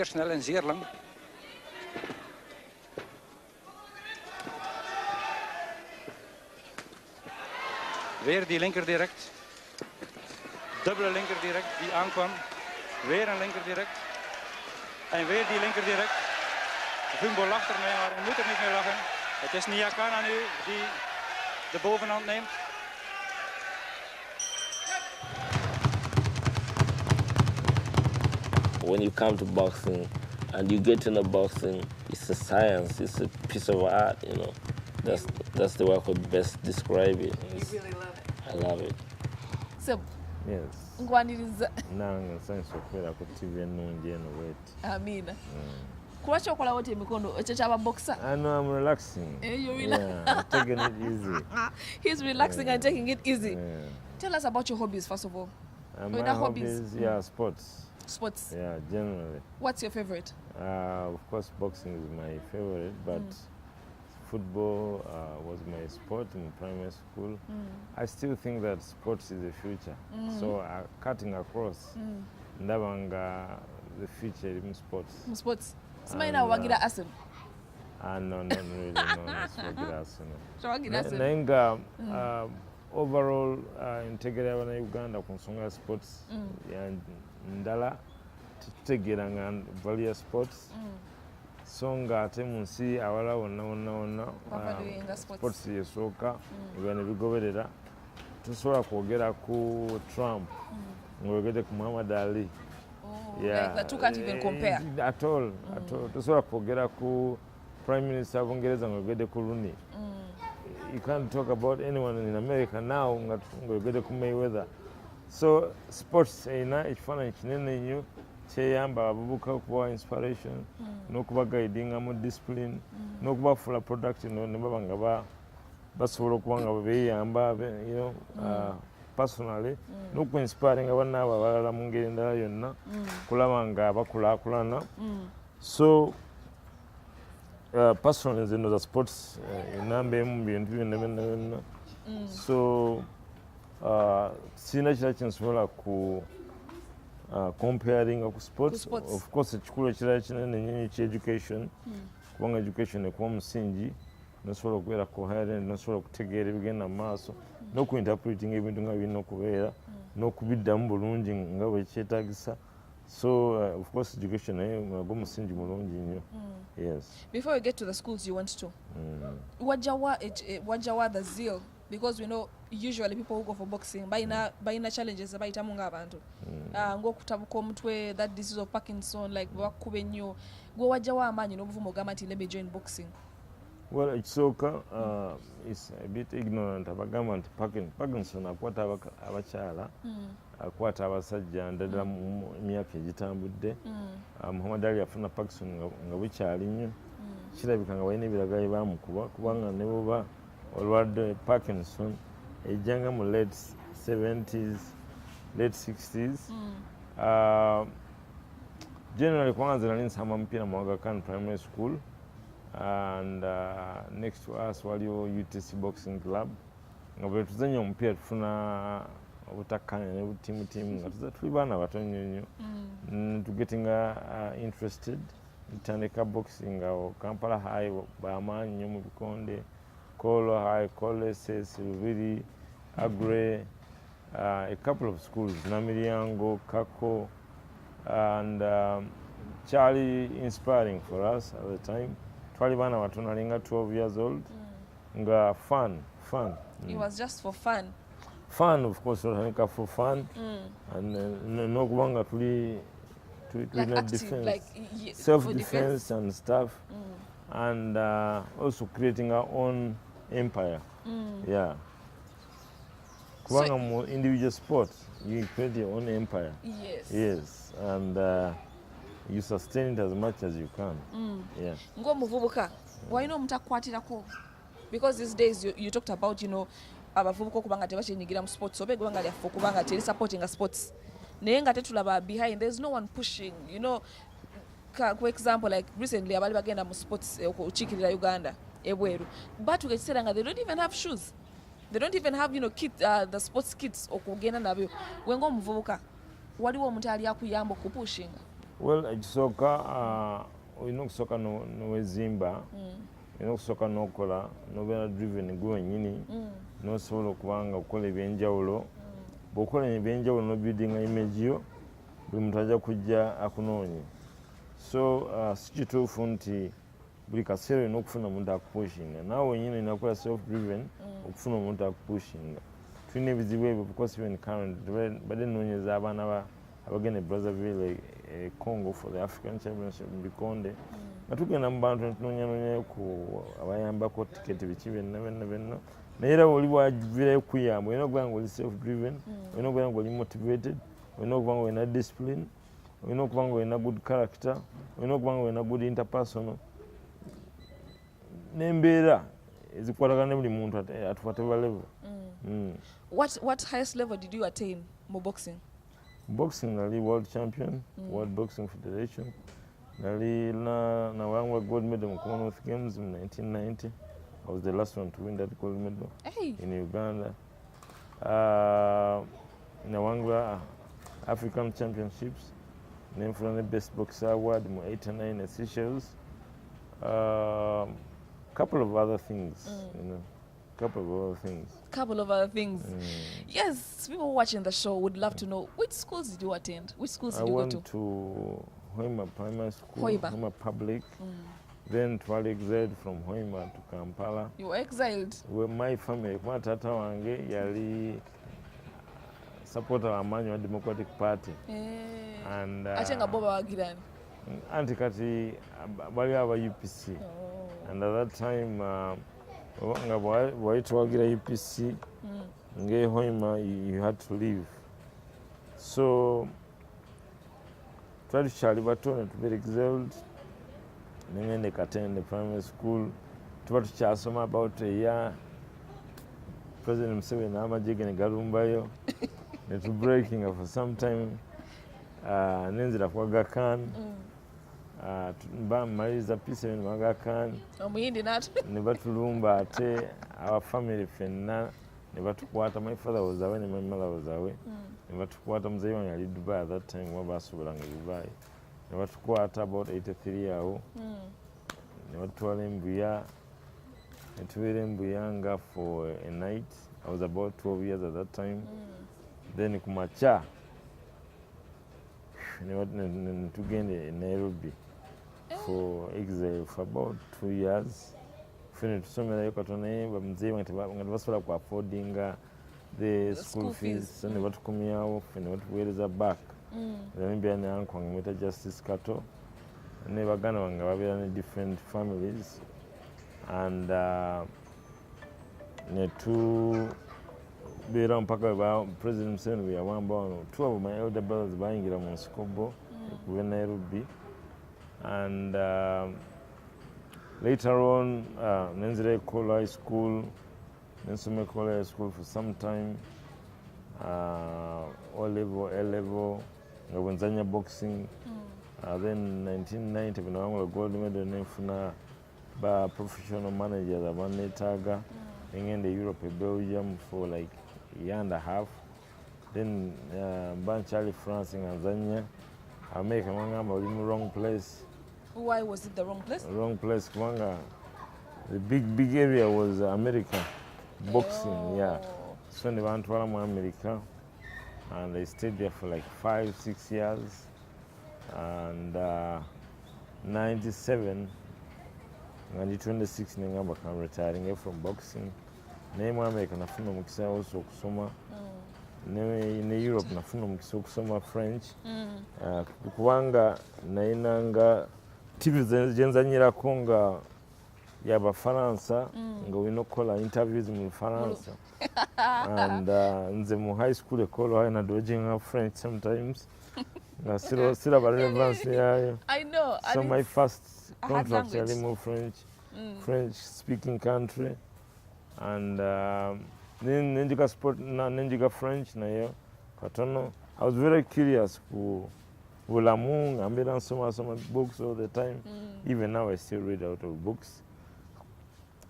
zeer snel en zeer lang. Weer die linker direct. Dubbele linker direct die aankwam. Weer een linker direct. En weer die linker direct. Fumbo lacht ermee, maar hij moet er niet meer lachen. Het is Nyakana nu die de bovenhand neemt. When you come to boxing and you get into boxing, it's a science, it's a piece of art, you know. That's the way I could best describe it. You really love it. I love it. So, Yes. ngwaniriza. Nanga science okwera ku TV ennungi eno wet. Amina. Kulwaki okola wote emikono ekyo kyaba boxer? I know I'm relaxing. You're Yeah, I'm taking it easy. He's relaxing and taking it easy. Yeah. Tell us about your hobbies first of all. My Other hobbies, yeah, sports. Sports. Yeah, generally. What's your favorite? Of course, boxing is my favorite, but football was my sport in primary school. I still think that sports is the future. So cutting across, ndabanga the future in sports. Sports. Simaina wagira asim. No, not really. No, it's wagira asim. So wagira asim. Nenga overall integrate abana Uganda ku nsonga sports ya ndala tutegeranga various sports. Songa ate munsi awala wonna sports yesooka ebyo bigoberera tusobola kwogera ku Trump ng'oyogedde ku Muhammad Ali. Like the two can't even compare. At all. Tusobola kwogera ku Prime Minister of Bungereza ng'oyogedde ku Rooney. You can't talk about anyone in America now ng'oyogedde ku Mayweather. So sports erina ekifaananyi kinene nnyo kyeyamba abavubuka okubawa inspiration n'okuba guidinga mu discipline n'okubafuula product ne baba nga basobola okuba nga beeyamba personally n'okuinspiringa bannaabo abalala mu ngeri endala yonna kulaba nga bakulaakulana. So personally nze ndoza sports enamba emu bintu byonna byonna. So sirina kirala kyensobola ku comparing ku sports. Of course ekikulu ekirala kinene nnyo education kubanga education ekuwa omusingi nosobola okubeera coherent nosobola okutegeera ebigenda mu maaso n'okuinterpreting ebintu nga birina okubeera n'okubiddamu bulungi nga bwe kyetaagisa. So of course education naye omusingi mulungi nnyo. Yes. Before we get to the schools you went to, wajawa the zeal, because we know usually people who go for boxing bayina challenges abayitamu ng'abantu ng'okutabuka omutwe, that disease of Parkinson, like bakuba ennyo, gwe wajjawo amaanyi n'obuvumu ogamba nti let me join boxing? Well, ekisooka is a bit ignorant abagamba nti Parkinson akwata abakyala akwata abasajja ndadala mu myaka egitambudde. Muhammad Ali afuna Parkinson nga bukyali nnyo, kirabika nga balina ebiragayi bamukuba kubanga ne buba olwadde Parkinson ejjanga mu late 70s, late 60s. Generally kubanga nze nali nsamba mupiira mu Aga Khan Primary School, and next to us waliwo UTC Boxing Club nga bwe tuzannya omupiira tufuna obutakkanya ne butiimu nga tuli baana bato nnyo tugetinga interested, ntandika boxing awo Kampala High bamaanyi nnyo mu bikonde, Kolo High, Koleses, Lubiri, Agre, a couple of schools, Namiryango, Kako, and Charlie inspiring for us at the time. Twali bana batono alinga 12 years old. Nga fun. It was just for fun. Fun, of course, for fun. And no kubanga tuli like defense, like self-defense and stuff. And also creating our own empire. Yeah. Kubanga more individual sport, you create your own empire. Yes. And you sustain it as much as you can. Yeah. Ng'omuvubuka, walina omutakwatirako, because these days you talked about, abavubuka okubanga tebakyenyigira mu sports, oba eggwanga lyaffe okubanga teri supporting sports. Naye nga tetulaba behind, there's no one pushing, for example, like recently abali bagenda mu sports okukiikirira Uganda ebweru, but ugekiseera nga they don't even have shoes, they don't even have kit, the sports kits okugenda nabyo. Wenga omuvubuka waliwo omuntu ali akuyamba okupushinga? Well, ekisooka olina okusooka n'owezimba, olina okusooka n'okola n'obeera driven gwe wennyini, n'osobola okuba nga okola ebyenjawulo. Bw'okola ebyenjawulo n'obuildinga image yo, buli muntu ajja kujja akunoonye. So si kituufu nti buli kaseera olina okufuna omuntu akupushinga. Naawe wennyini olina kukola self driven okufuna omuntu akupushinga. Tulina ebizibu ebyo because even current badde nnoonyeza abaana abagenda e Brazzaville Congo for the African Championship mu bikonde nga tugenda mu bantu netunoonyanoonya ku abayambako tiketi biki byonna naye era oli bwaviirayo kuyamba olina okuba nga oli self driven, olina okuba nga oli motivated, olina okuba nga olina discipline, olina okuba nga olina good character, olina okuba nga olina good interpersonal n'embeera ezikwatagana ne buli muntu at whatever level. What highest level did you attain mu boxing? Boxing nali world champion, World Boxing Federation. Nali nawangwa gold medal mu Commonwealth Games in 1990. I was the last one to win that gold medal in Uganda. Nawangwa African Championships. Named for the Best Boxer Award mu 89 at Seychelles. Couple of other things, you know. Couple of other things. Yes, people watching the show would love to know, which schools did you attend? Which schools did you go to? I went to Hoima Primary School, Hoima Public. Then twali exiled from Hoima to Kampala. You were exiled? With my family, my tata wange yali supporter wa Manual Democratic Party. And ate nga bo bawagirani? Anti kati bali aba UPC. And at that time, nga bwayitwagira UPC, nge Hoima, you had to leave. So, twali tukyali bato ne tubeera exiled, nengende Katende primary school, tuba tukyasoma about a year. President Museveni n'amagye ge ne galumbayo, ne tu-breaking for some time, nenzira ku Aga Khan. Mmaliriza P7 mu Aga Khan. Omuyindi ne batulumba ate our family ffenna ne batukwata. My father was away ne my mother was away. Ne batukwata, muzeeyi wange ali Dubai at that time, kuba baasobolanga Dubai. Ne batukwata about 83 awo. Ne batutwala Mbuya. Ne tubeera e Mbuyanga for a night. I was about 12 years at that time. Then ku makya ne tugenda e Nairobi for exile for about 2 years. Fene tusomerayo katono naye bamuzeeyi wange nga tebasobola ku affordinga the school fees. So ne batukomyawo, fene batuweereza back. Namibia ne uncle wange mweta Justice Kato. Ne baganda wange babeera ne different families. And ne tubeera mpaka President Museveni bwe yawamba wano. Two of my elder brothers bayingira mu Nsikobo okuva Nairobi. And later on, nenzira Ekola High School, nensoma Ekola High School for some time, O-level, A-level, nga bwenzanya boxing. Then 1990 when I won a gold medal, nenfuna ba professional managers abanetaaga, ngenda Europe, Belgium for like a year and a half. Then Banchali France nga nzanya. America ngamba oli mu wrong place. Why was it the wrong place? Wrong place kubanga the big area was America boxing. Yeah. So ne bantwala mu America and I stayed there for like 5-6 years. And 97 and 26 nengamba I'm retiring from boxing. Naye mu America nafuna omukisa also okusoma. Ne Europe nafuna omukisa okusoma French. Kubanga nayinanga TV zenzanyirako nga y'Abafaransa nga olina okukola interviews mu Lufaransa. And nze mu high school ekolo na dodging French sometimes. Still about relevance yayo. I know. So my first contract yali mu French speaking country. And nenjiga sport nenjiga French nayo katono. I was very curious ku bulamu nga mbeera nsoma books all the time. Even now I still read out of books.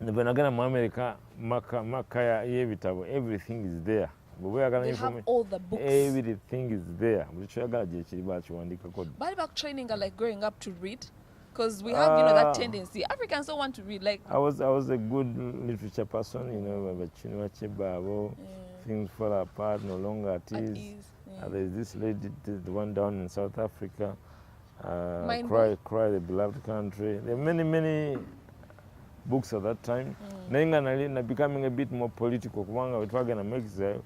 Ne bwe nagenda mu America maka y'ebitabo, everything is there. They have all the books. Everything is there. Buli kyoyagala gye kiri bakiwandiikako. But about training and like growing up to read, because we have that tendency. Africans don't want to read. Like I was a good literature person. Bachinua Chebabo, things fall apart, no longer at ease. There's this lady, the one down in South Africa, Cry the Beloved Country. There are many books at that time. Nenga becoming a bit more political. Kubanga wetwagenda mu exile,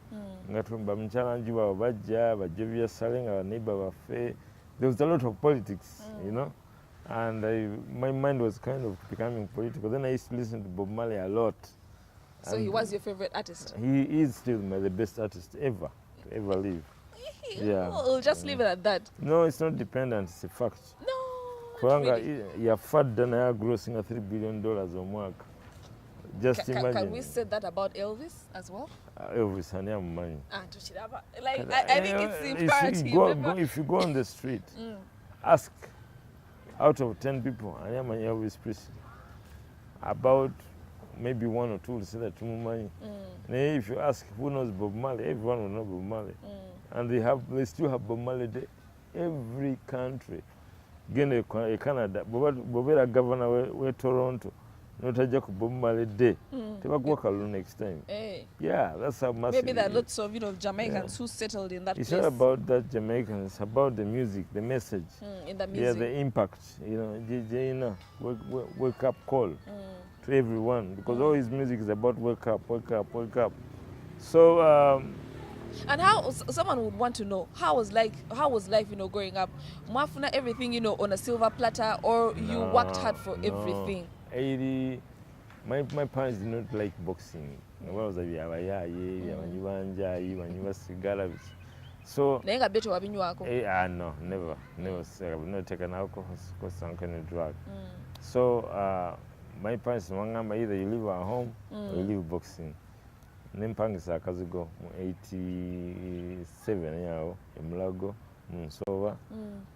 nga bamuchallenge bawo bajja bajja salenga neighbor bafe. There was a lot of politics, and my mind was kind of becoming political. Then I used to listen to Bob Marley a lot. So he was your favorite artist? He is still the best artist ever to ever live. Yeah. We'll just leave it at that. No, it's not dependent, it's a fact. No. Kubanga yafadda naye grossing $3 billion omwaka. Just imagine. Can we say that about Elvis as well? Elvis ani amumanyi. Like I think it's imperative. If you go on the street, ask out of 10 people, ani amanyi Elvis Presley. About maybe 1 or 2 will say that tumumanyi. If you ask who knows Bob Marley, everyone will know Bob Marley. And they still have Bob Marley Day every country. Again, Canada, Bobera governor we Toronto, notajja ku Bob Marley Day. Tebakuwa kalulu next time. Yeah, that's how massive. Maybe there are lots of Jamaicans who settled in that it's place. It's not about that Jamaicans, it's about the music, the message. In the music. Yeah, the impact. Wake up call to everyone, because all his music is about wake up, wake up, wake up. So. And how someone would want to know how was life, growing up? Mwafuna everything, on a silver platter, or you worked hard for everything? My parents did not like boxing. So no, never. I've not taken alcohol or some kind of drug. So my parents either you live at home or you live boxing. Nempangisa akazigo mu 87 yawo emulago Munsoba,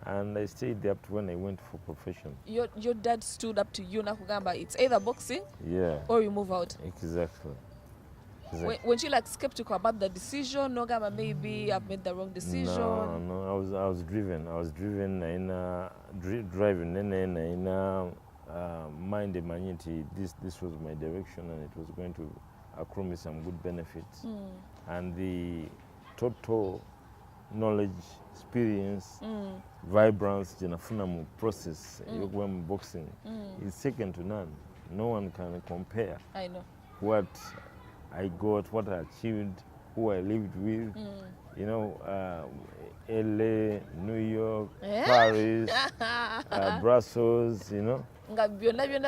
and I stayed there up to when I went for profession. Your dad stood up to you nakugamba it's either boxing or you move out. Exactly. When you skeptical about the decision, no gamba maybe I've made the wrong decision. No, I was driven. I was driven in driving in mind the maniti. This was my direction, and it was going to accrue me some good benefits. And the total knowledge, experience, vibrance, genafunamu process, when boxing is second to none. No one can compare. I know what I got, what I achieved, who I lived with. You know, LA, New York, Paris, Brussels. You know.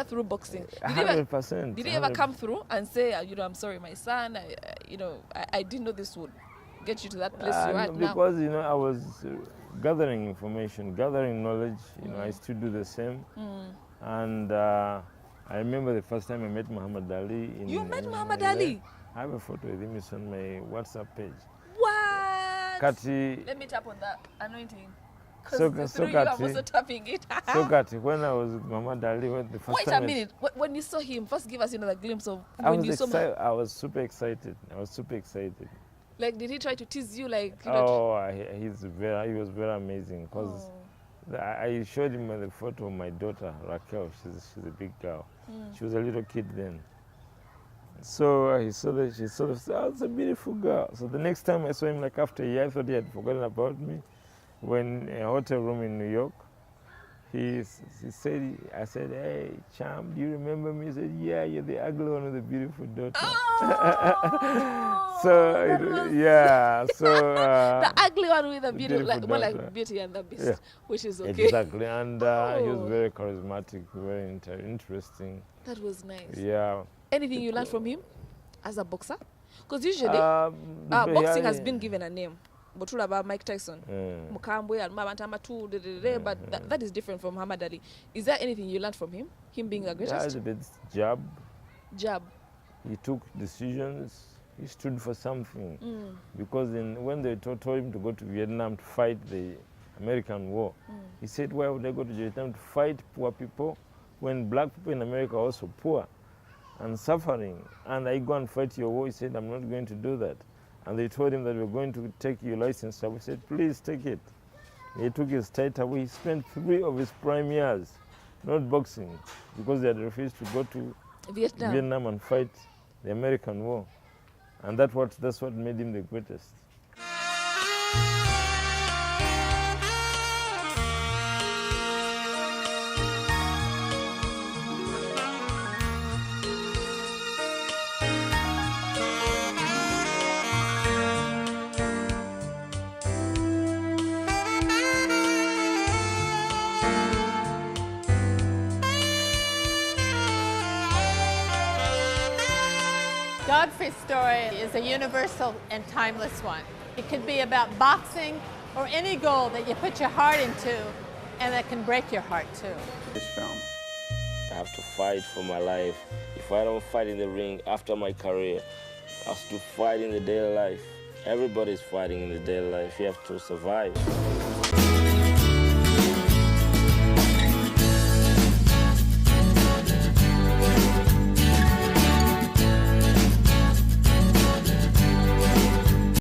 Through boxing. 100%. Did he ever come through and say, I'm sorry, my son, I didn't know this would get you to that place you're at now? Because, I was gathering information, gathering knowledge. I still do the same. And I remember the first time I met Muhammad Ali. You met Muhammad Ali? I have a photo with him. It's on my WhatsApp page. What? Kati, let me tap on that anointing. So I'm also tapping it. So Kati, when I was with Muhammad Ali, the first Wait time a minute. When you saw him, first give us a glimpse of when you saw him. I was super excited. Like, did he try to tease you? Like, he was very amazing. Because I showed him the photo of my daughter Raquel. She's a big girl. She was a little kid then. So he saw that she sort of said, "Oh, it's a beautiful girl." So the next time I saw him, like after a year, I thought he had forgotten about me. When in a hotel room in New York, he said, I said, "Hey, Cham, do you remember me?" He said, "Yeah, you're the ugly one with the beautiful daughter." The ugly one with the beautiful, more like Beauty and the Beast, which is okay. Exactly, and he was very charismatic, very interesting. That was nice. Yeah. Anything you learned from him as a boxer? Because usually boxing has been given a name. Botula Mike Tyson, Mukambwe, and but that is different from Muhammad Ali. Is there anything you learned from him? Him being the greatest? Jab. He took decisions. He stood for something. Because when they told him to go to Vietnam to fight the American war, he said, "Why would I go to Vietnam to fight poor people when black people in America are also poor and suffering? And I go and fight your war?" He said, "I'm not going to do that." And they told him that we're going to take your license away. He said, please take it. He took his title away. He spent 3 of his prime years not boxing because they had refused to go to Vietnam and fight the American war. And that's what made him the greatest. Godfrey's story is a universal and timeless one. It could be about boxing or any goal that you put your heart into and that can break your heart too. This film. I have to fight for my life. If I don't fight in the ring after my career, I have to fight in the daily life. Everybody's fighting in the daily life. You have to survive.